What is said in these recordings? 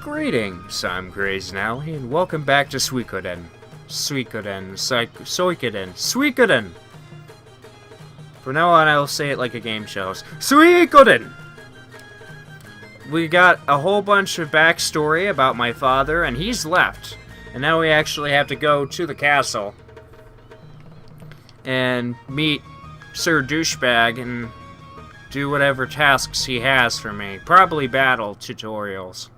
Greetings, I'm CrazedNaly, and welcome back to Suikoden. Suikoden! From now on, I'll say it like a game show. Suikoden! We got a whole bunch of backstory about my father, and he's left. And now we actually have to go to the castle and meet Sir Douchebag and do whatever tasks he has for me. Probably battle tutorials.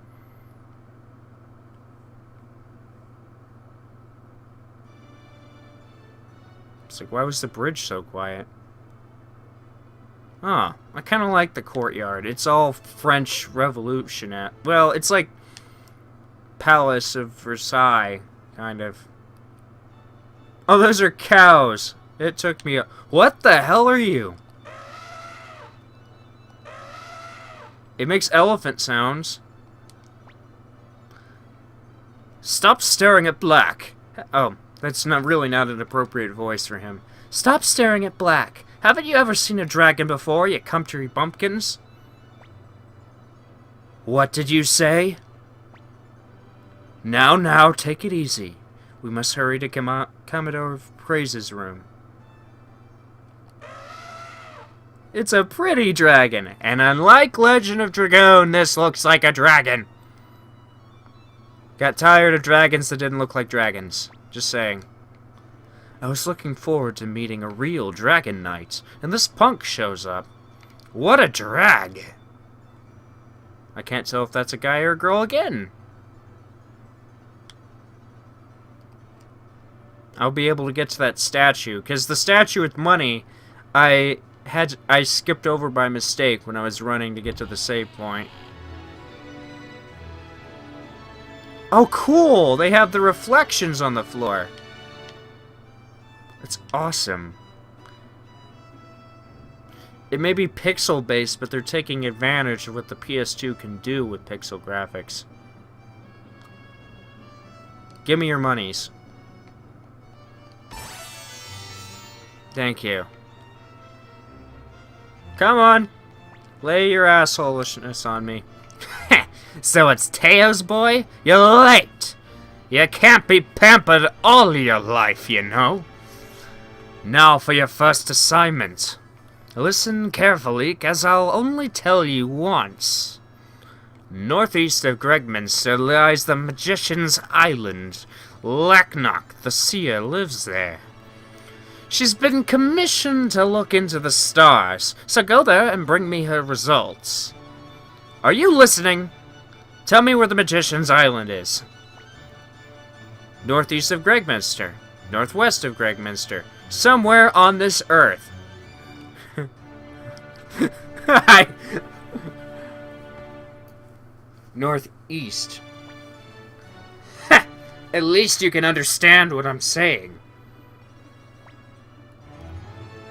It's like, why was the bridge so quiet? Huh. I kind of like the courtyard. It's all French Revolution. Well, it's like Palace of Versailles, kind of. Oh, those are cows. It took me a... What the hell are you? It makes elephant sounds. Stop staring at black. Oh, that's not an appropriate voice for him. Stop staring at black. Haven't you ever seen a dragon before, you country bumpkins? What did you say? Now, take it easy. We must hurry to Commodore Praise's room. It's a pretty dragon, and unlike Legend of Dragoon, this looks like a dragon. Got tired of dragons that didn't look like dragons. Just saying. I was looking forward to meeting a real dragon knight, and this punk shows up. What a drag! I can't tell if that's a guy or a girl again. I'll be able to get to that statue, because the statue with money, I skipped over by mistake when I was running to get to the save point. Oh, cool! They have the reflections on the floor. That's awesome. It may be pixel-based, but they're taking advantage of what the PS2 can do with pixel graphics. Give me your monies. Thank you. Come on. Lay your assholishness on me. So it's Teo's boy? You're late. You can't be pampered all your life, you know. Now for your first assignment. Listen carefully, as I'll only tell you once. Northeast of Gregminster lies the Magician's Island. Lacknock, the seer, lives there. She's been commissioned to look into the stars, so go there and bring me her results. Are you listening? Tell me where the Magician's Island is. Northeast of Gregminster. Northwest of Gregminster. Somewhere on this earth. Northeast. At least you can understand what I'm saying.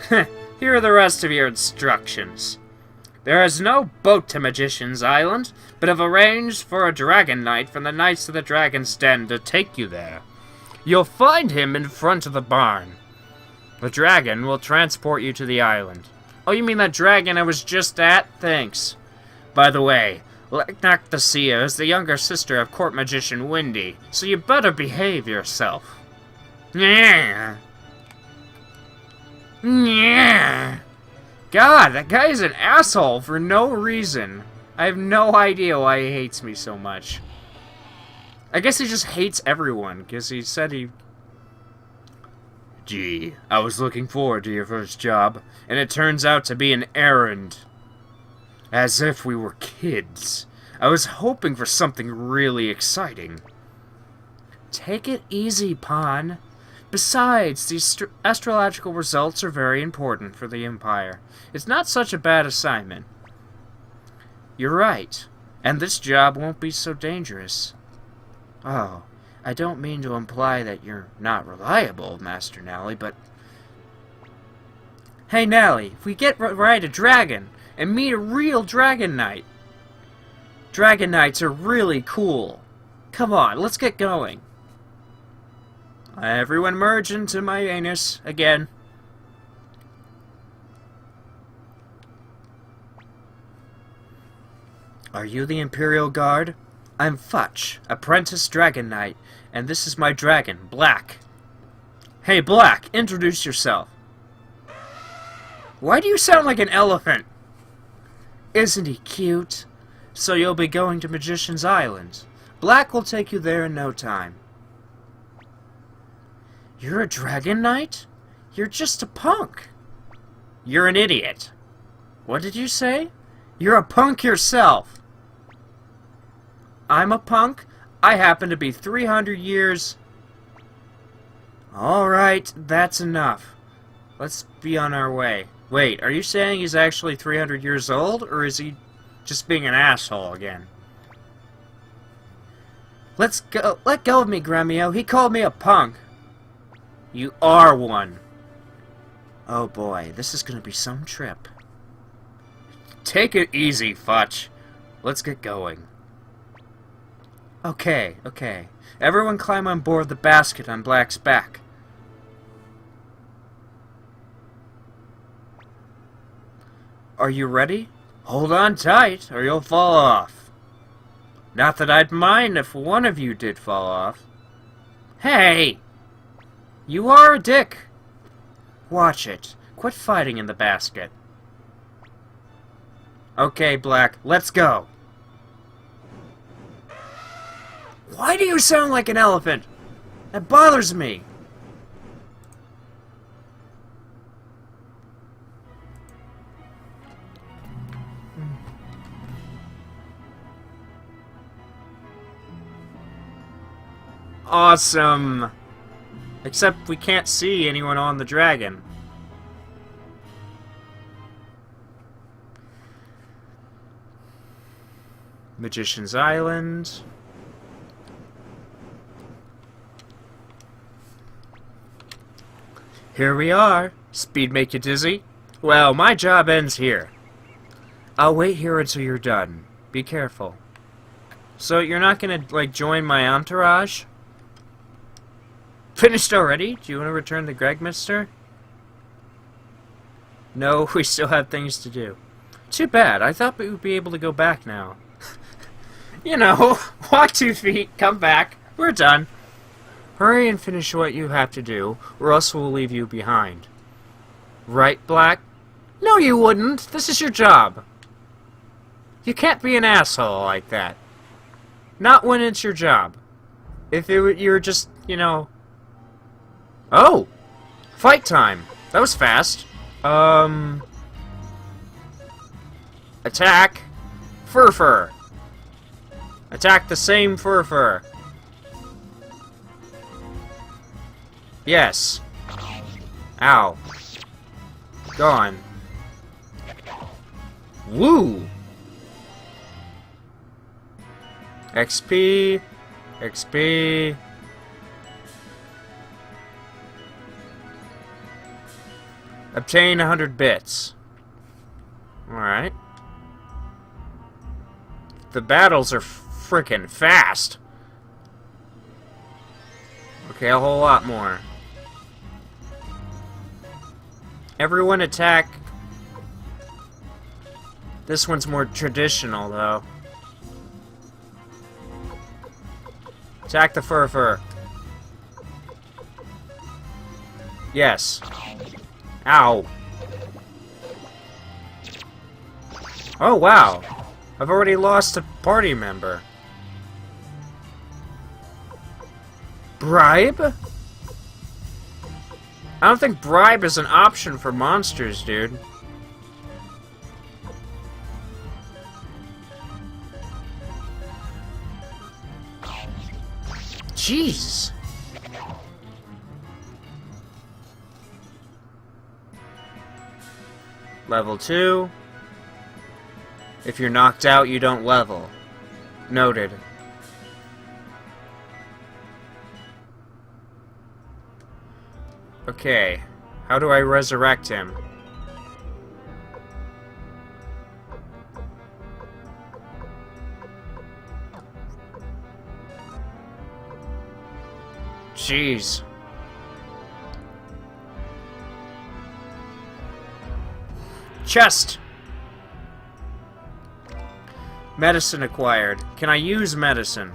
Here are the rest of your instructions. There is no boat to Magician's Island, but have arranged for a dragon knight from the Knights of the Dragon's Den to take you there. You'll find him in front of the barn. The dragon will transport you to the island. Oh, you mean that dragon I was just at? Thanks. By the way, Lacknock the Seer is the younger sister of Court Magician Windy, so you better behave yourself. Yeah. Yeah. God, that guy is an asshole for no reason. I have no idea why he hates me so much. I guess he just hates everyone, because he said he... Gee, I was looking forward to your first job, and it turns out to be an errand. As if we were kids. I was hoping for something really exciting. Take it easy, Pawn. Besides, these astrological results are very important for the Empire. It's not such a bad assignment. You're right, and this job won't be so dangerous. Oh, I don't mean to imply that you're not reliable, Master Naly, but... Hey, Naly, if we ride a dragon and meet a real dragon knight... Dragon knights are really cool. Come on, let's get going. Everyone merge into my anus again. Are you the Imperial Guard? I'm Futch, apprentice dragon knight, and this is my dragon, Black. Hey, Black, introduce yourself. Why do you sound like an elephant? Isn't he cute? So you'll be going to Magician's Island. Black will take you there in no time. You're a dragon knight? You're just a punk. You're an idiot. What did you say? You're a punk yourself. I'm a punk? I happen to be 300 years... Alright, that's enough. Let's be on our way. Wait, are you saying he's actually 300 years old, or is he just being an asshole again? Let go of me, Gremio. He called me a punk. You are one. Oh boy, this is gonna be some trip. Take it easy, Futch. Let's get going. Okay. Everyone climb on board the basket on Black's back. Are you ready? Hold on tight, or you'll fall off. Not that I'd mind if one of you did fall off. Hey! You are a dick. Watch it. Quit fighting in the basket. Okay, Black, let's go. Why do you sound like an elephant? That bothers me. Awesome. Except we can't see anyone on the dragon. Magician's Island. Here we are. Speed make you dizzy? Well, my job ends here. I'll wait here until you're done. Be careful. So you're not gonna, like, join my entourage? Finished already? Do you want to return to Gregminster? No, we still have things to do. Too bad. I thought we would be able to go back now. You know, walk 2 feet, come back. We're done. Hurry and finish what you have to do, or else we'll leave you behind. Right, Black? No, you wouldn't. This is your job. You can't be an asshole like that. Not when it's your job. If you were just, you know... Oh! Fight time! That was fast. Attack! Fur. Attack the same Fur. Yes. Ow. Gone. Woo! XP. Obtain 100 bits. Alright. The battles are frickin' fast. Okay, a whole lot more. Everyone attack. This one's more traditional, though. Attack the Fur. Yes. Ow. Oh, wow. I've already lost a party member. Bribe? I don't think bribe is an option for monsters, dude. Jeez. Level 2. If you're knocked out, you don't level. Noted. Okay. How do I resurrect him? Jeez. Chest! Medicine acquired. Can I use medicine?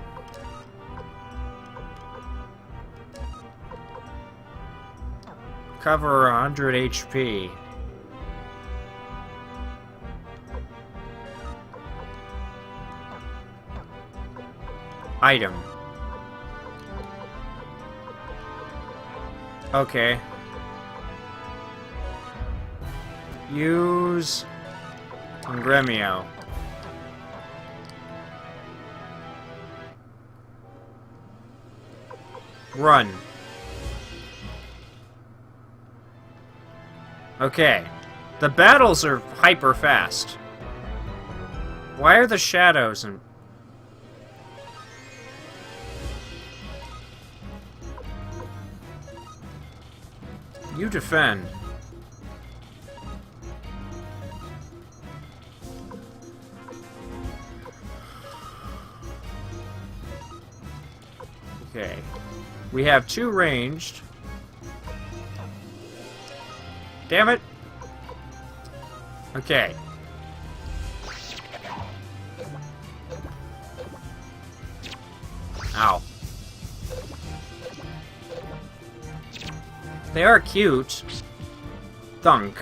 Cover 100 HP. Item. Okay. Use on Gremio. Run. Okay. The battles are hyper fast. Why are the shadows and... You defend. Okay. We have 2 ranged. Damn it! Okay. Ow. They are cute. Thunk.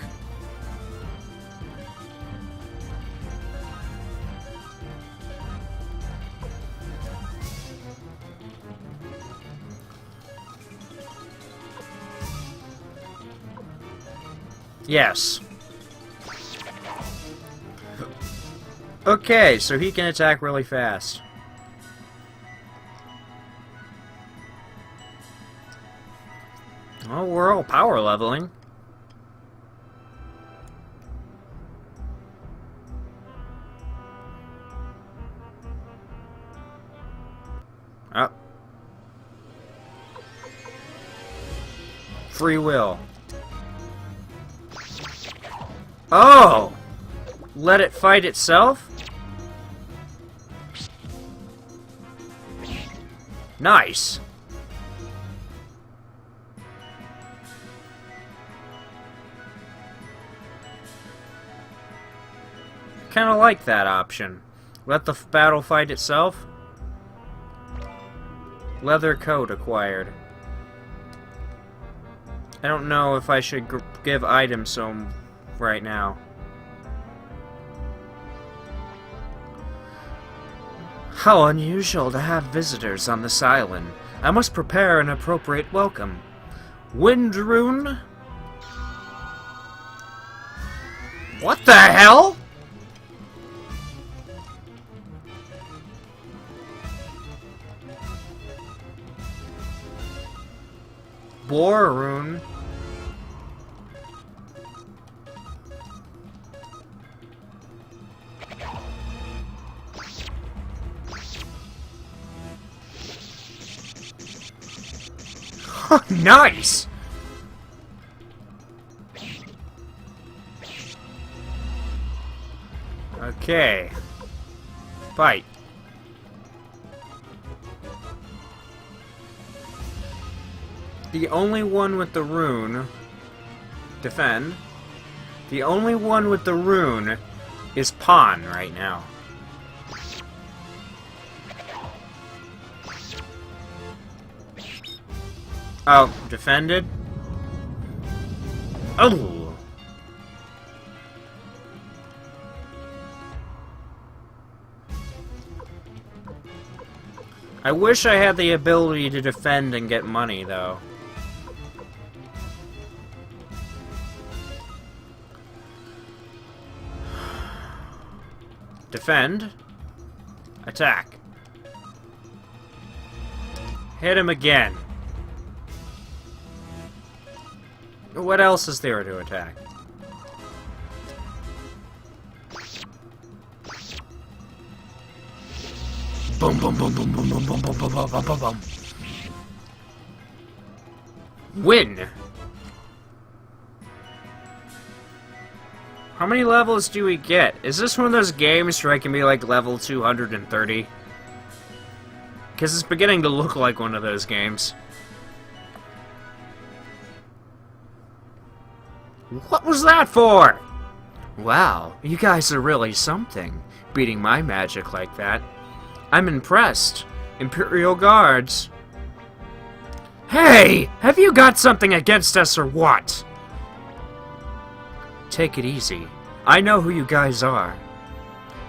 Yes. Okay, so he can attack really fast. Oh, we're all power leveling. Oh. Free will. Oh! Let it fight itself? Nice. Kinda like that option. Let the battle fight itself. Leather coat acquired. I don't know if I should give items some right now. How unusual to have visitors on this island. I must prepare an appropriate welcome. Wind rune? What the hell? Boar rune. Nice! Okay. Fight. The only one with the rune... Defend. The only one with the rune is Pawn right now. Oh, defended? Oh! I wish I had the ability to defend and get money, though. Defend. Attack. Hit him again. What else is there to attack? Boom, boom, boom, boom, boom, boom, boom, boom, boom, boom, boom, boom. Win! How many levels do we get? Is this one of those games where I can be like level 230? Because it's beginning to look like one of those games. What was that for? Wow, you guys are really something. beating my magic like that. I'm impressed. Imperial Guards. Hey! Have you got something against us or what? Take it easy. I know who you guys are.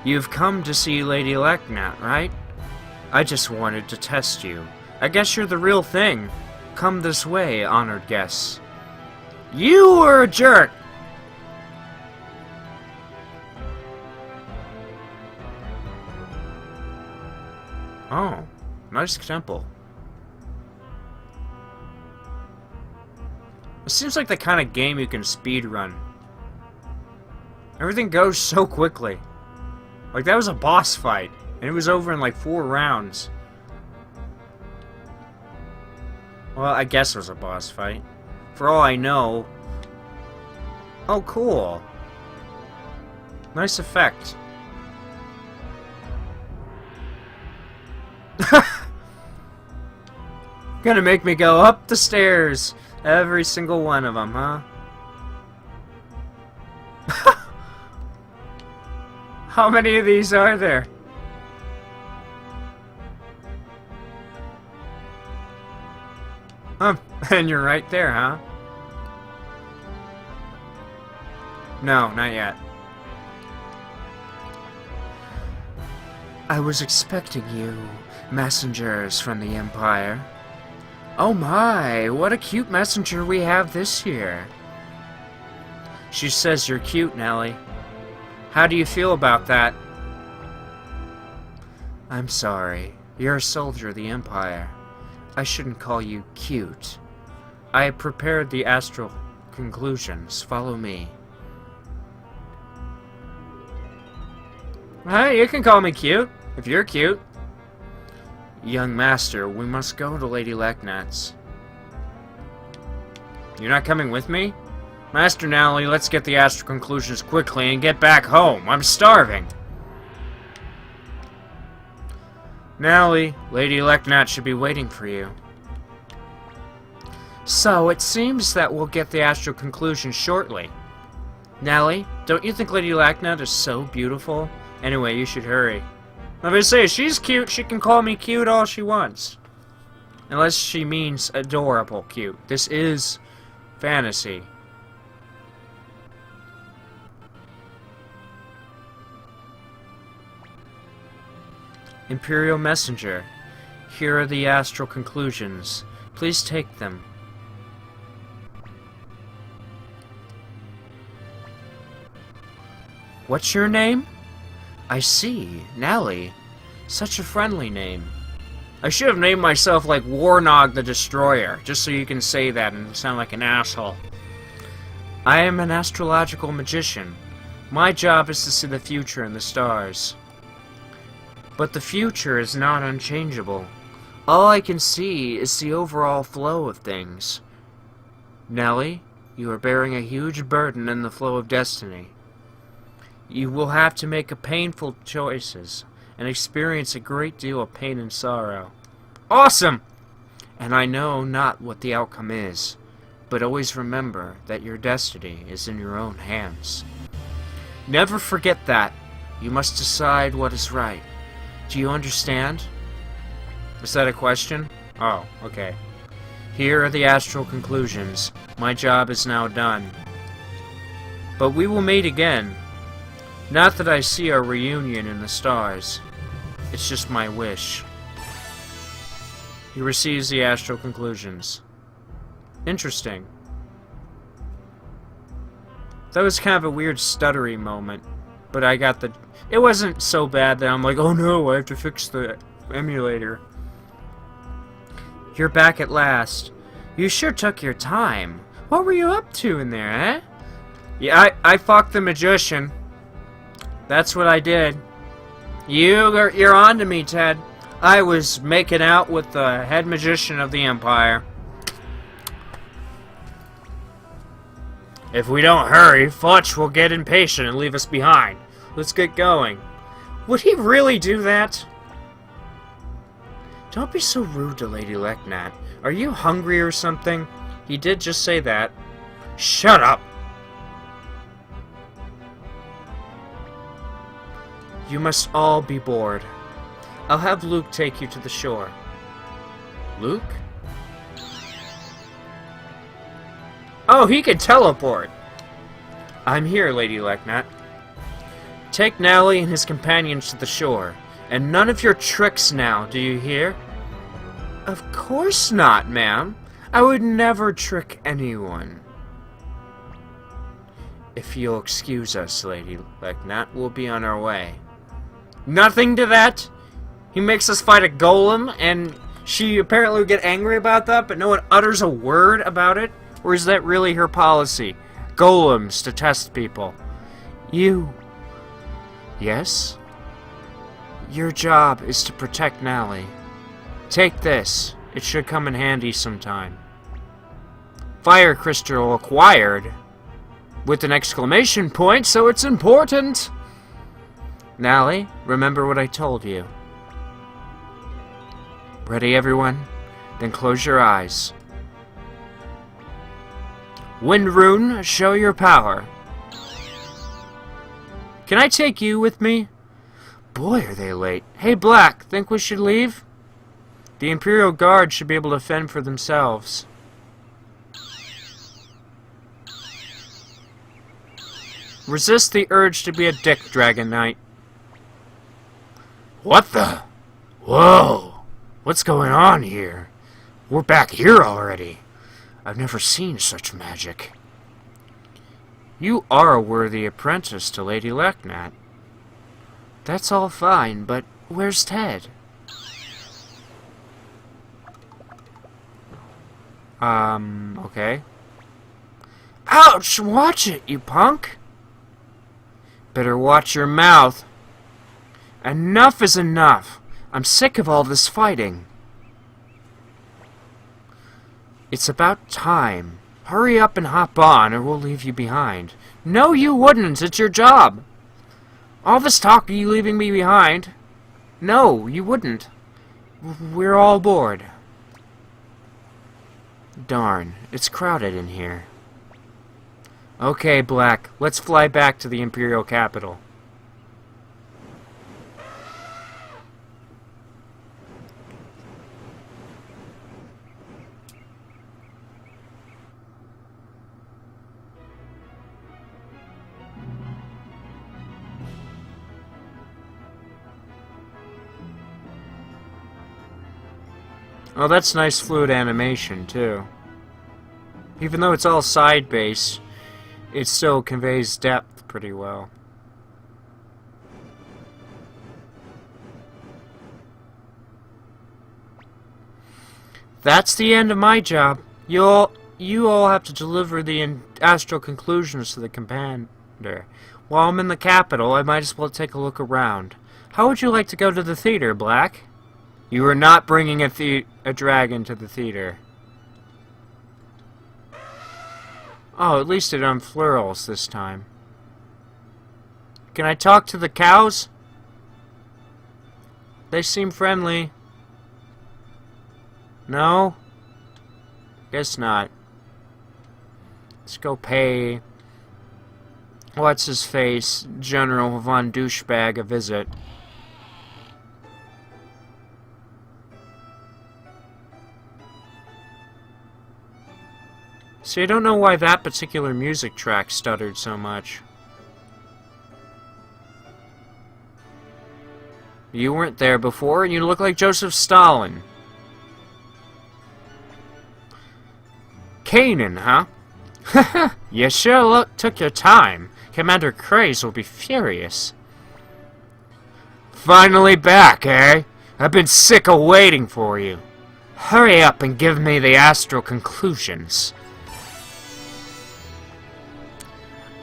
You've come to see Lady Leknat, right? I just wanted to test you. I guess you're the real thing. Come this way, honored guests. You were a jerk! Oh, nice temple. It seems like the kind of game you can speedrun. Everything goes so quickly. Like, that was a boss fight, and it was over in like 4 rounds. Well, I guess it was a boss fight. For all I know... Oh, cool. Nice effect. Gonna make me go up the stairs. Every single one of them, huh? How many of these are there? And you're right there, huh? No, not yet. I was expecting you, messengers from the Empire. Oh my, what a cute messenger we have this year. She says you're cute, Nelly. How do you feel about that? I'm sorry. You're a soldier of the Empire. I shouldn't call you cute. I have prepared the astral conclusions. Follow me. Hey, you can call me cute, if you're cute. Young master, we must go to Lady Leknat's. You're not coming with me? Master Nally, let's get the astral conclusions quickly and get back home. I'm starving. Nally, Lady Leknat should be waiting for you. So, it seems that we'll get the astral conclusions shortly. Nally, don't you think Lady Leknat is so beautiful? Anyway, you should hurry. Let me say, she's cute. She can call me cute all she wants. Unless she means adorable cute. This is fantasy. Imperial Messenger, here are the astral conclusions. Please take them. What's your name? I see, Nally. Such a friendly name. I should have named myself like Warnog the Destroyer, just so you can say that and sound like an asshole. I am an astrological magician. My job is to see the future in the stars. But the future is not unchangeable. All I can see is the overall flow of things. Nelly, you are bearing a huge burden in the flow of destiny. You will have to make painful choices and experience a great deal of pain and sorrow. Awesome! And I know not what the outcome is, but always remember that your destiny is in your own hands. Never forget that. You must decide what is right. Do you understand? Is that a question? Oh, okay. Here are the astral conclusions. My job is now done. But we will meet again. Not that I see our reunion in the stars. It's just my wish. He receives the astral conclusions. Interesting. That was kind of a weird stuttery moment. But I got the... It wasn't so bad that I'm like, oh no, I have to fix the emulator. You're back at last. You sure took your time. What were you up to in there, eh? Yeah, I fucked the magician. That's what I did. You're on to me, Ted. I was making out with the head magician of the Empire. If we don't hurry, Fletch will get impatient and leave us behind. Let's get going. Would he really do that? Don't be so rude to Lady Leknat. Are you hungry or something? He did just say that. Shut up! You must all be bored. I'll have Luke take you to the shore. Luke? Oh, he can teleport! I'm here, Lady Leknat. Take Nally and his companions to the shore. And none of your tricks now, do you hear? Of course not, ma'am. I would never trick anyone. If you'll excuse us, Lady Leknat, we'll be on our way. Nothing to that? He makes us fight a golem, and she apparently would get angry about that, but no one utters a word about it? Or is that really her policy? Golems to test people. You... Yes? Your job is to protect Nally. Take this. It should come in handy sometime. Fire crystal acquired. With an exclamation point, so it's important. Nally, remember what I told you. Ready, everyone? Then close your eyes. Wind Rune, show your power. Can I take you with me? Boy, are they late. Hey, Black, think we should leave? The Imperial Guard should be able to fend for themselves. Resist the urge to be a dick, Dragon Knight. What the? Whoa! What's going on here? We're back here already. I've never seen such magic. You are a worthy apprentice to Lady Leknat. That's all fine, but where's Ted? Okay. Ouch! Watch it, you punk! Better watch your mouth. Enough is enough. I'm sick of all this fighting. It's about time. Hurry up and hop on, or we'll leave you behind. No, you wouldn't. It's your job. All this talk of you leaving me behind. No, you wouldn't. We're all bored. Darn, it's crowded in here. Okay, Black, let's fly back to the Imperial capital. Oh, that's nice fluid animation, too. Even though it's all side-based, it still conveys depth pretty well. That's the end of my job. You all have to deliver the astral conclusions to the commander. While I'm in the capital, I might as well take a look around. How would you like to go to the theater, Black? You are not bringing a dragon to the theater. Oh, at least it unfurls this time. Can I talk to the cows? They seem friendly. No? Guess not. Let's go pay... What's his face? General Von Douchebag a visit. See, I don't know why that particular music track stuttered so much. You weren't there before, and you look like Joseph Stalin. Kanan, huh? Haha, you sure took your time. Commander Craze will be furious. Finally back, eh? I've been sick of waiting for you. Hurry up and give me the astral conclusions.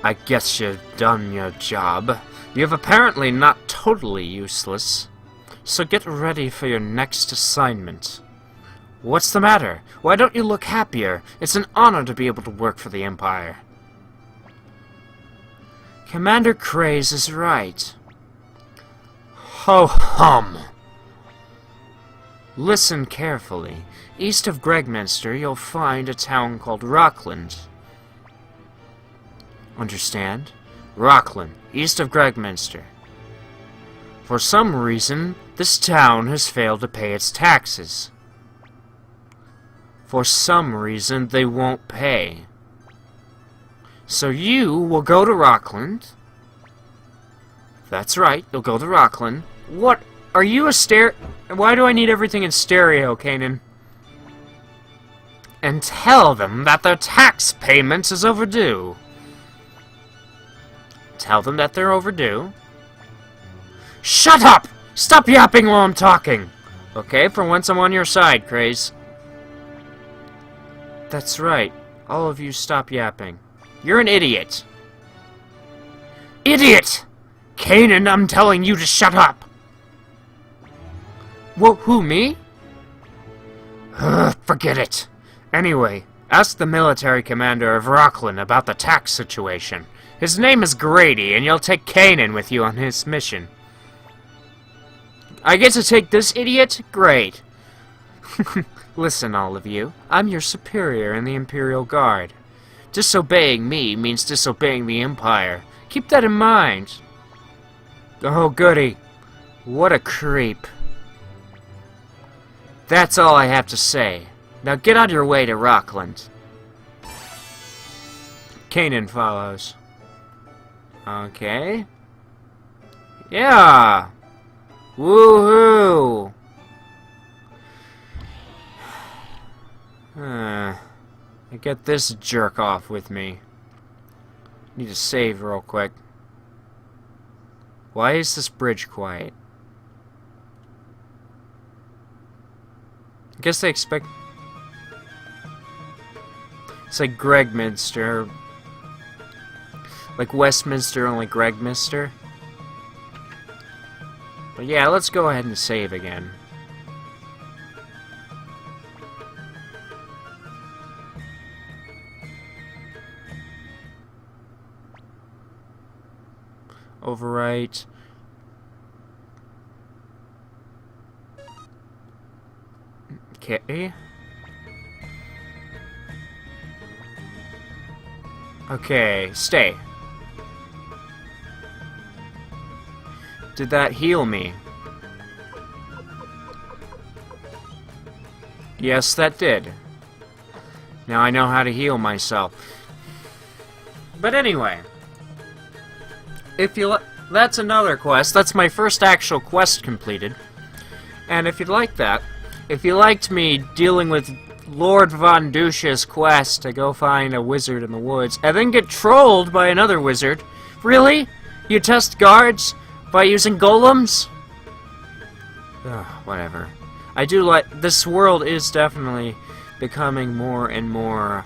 I guess you've done your job. You've apparently not totally useless. So get ready for your next assignment. What's the matter? Why don't you look happier? It's an honor to be able to work for the Empire. Commander Craze is right. Ho-hum! Listen carefully. East of Gregminster, you'll find a town called Rockland. Understand? Rockland, east of Gregminster. For some reason, this town has failed to pay its taxes. For some reason, they won't pay. So you will go to Rockland. That's right, you'll go to Rockland. What? Are you a Why do I need everything in stereo, Kanan? And tell them that their tax payments is overdue. Tell them that they're overdue. Shut up! Stop yapping while I'm talking! Okay, for once I'm on your side, Craze. That's right. All of you stop yapping. You're an idiot. Idiot! Kanan, I'm telling you to shut up! Who, me? Forget it. Anyway, ask the military commander of Rockland about the tax situation. His name is Grady, and you'll take Kanan with you on his mission. I get to take this idiot? Great. Listen, all of you. I'm your superior in the Imperial Guard. Disobeying me means disobeying the Empire. Keep that in mind. Oh, goody. What a creep. That's all I have to say. Now get on your way to Rockland. Kanan follows. Okay. Yeah! Woohoo! I get this jerk off with me. Need to save real quick. Why is this bridge quiet? I guess they expect... It's like Gregminster. Like Westminster, only Gregminster. But yeah, let's go ahead and save again. Overwrite. Okay. Okay, stay. Did that heal me? Yes, that did. Now I know how to heal myself. But anyway, if you that's another quest. That's my first actual quest completed. And if you'd like that, if you liked me dealing with Lord Von Dusha's quest to go find a wizard in the woods, and then get trolled by another wizard, really? You test guards by using golems? Ugh, whatever. I do like... This world is definitely becoming more and more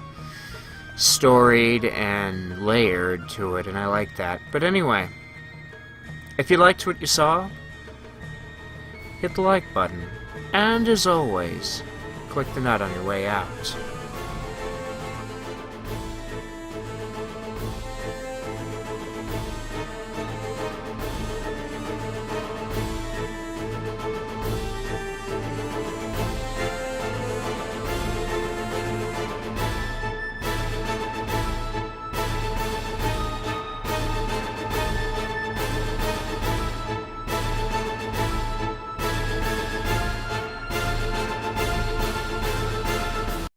storied and layered to it, and I like that. But anyway, if you liked what you saw, hit the like button. And as always, click the nut on your way out.